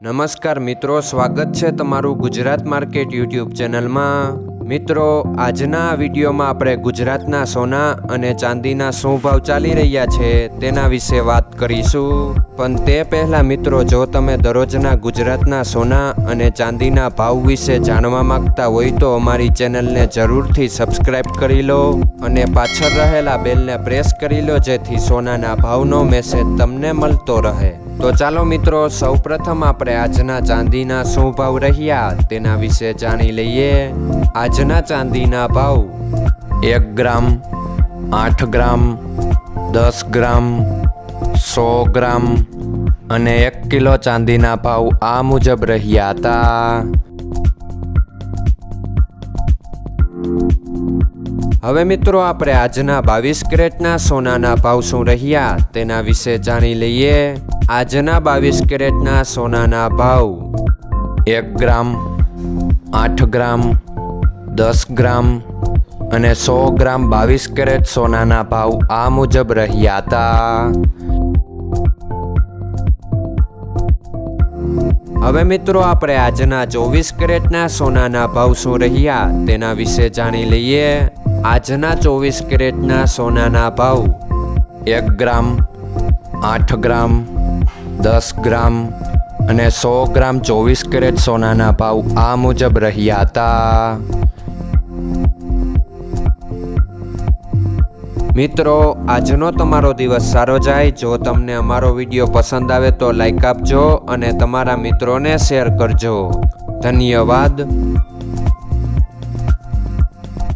નમસ્કાર મિત્રો, સ્વાગત છે તમારું ગુજરાત માર્કેટ યુટ્યુબ ચેનલમાં। મિત્રો, આજના વિડીયોમાં આપણે ગુજરાતના સોના અને ચાંદીના શું ભાવ ચાલી રહ્યા છે તેના વિશે વાત કરીશું। પણ તે પહેલાં મિત્રો, જો તમે દરરોજના ગુજરાતના સોના અને ચાંદીના ભાવ વિશે જાણવા માંગતા હોય તો અમારી ચેનલને જરૂરથી સબસ્ક્રાઈબ કરી લો અને પાછળ રહેલા બેલને પ્રેસ કરી લો, જેથી સોનાના ભાવનો મેસેજ તમને મળતો રહે। તો ચાલો મિત્રો, સૌપ્રથમ આપણે આજના ચાંદીના શું ભાવ રહ્યા તેના વિશે જાણી લઈએ। આજના ચાંદીના ભાવ 1 ગ્રામ, 8 ગ્રામ, 10 ગ્રામ, 100 ગ્રામ અને 1 કિલો ચાંદીના ભાવ આ મુજબ રહ્યા હતા। હવે મિત્રો, આપણે આજના 22 કેરેટના સોનાના ભાવ શું રહ્યા તેના વિશે જાણી લઈએ। આજના 22 કેરેટના સોનાના ભાવ 1 ગ્રામ, 8 ગ્રામ, 10 ગ્રામ અને 100 ગ્રામ 22 કેરેટ સોનાના ભાવ આ મુજબ રહ્યા હતા। હવે મિત્રો, આપણે આજના 24 કેરેટના સોનાના ભાવ શું રહ્યા તેના વિશે જાણી લઈએ। આજના 24 કેરેટના સોનાના ભાવ 1 ગ્રામ, 8 ગ્રામ, 10 ગ્રામ અને 100 ગ્રામ 24 કેરેટ સોનાના ભાવ આ મુજબ રહ્યા હતા। મિત્રો, આજનો તમારો દિવસ સારો જાય। જો તમને અમારો વિડીયો પસંદ આવે તો લાઈક આપજો અને તમારા મિત્રોને શેર કરજો। ધન્યવાદ।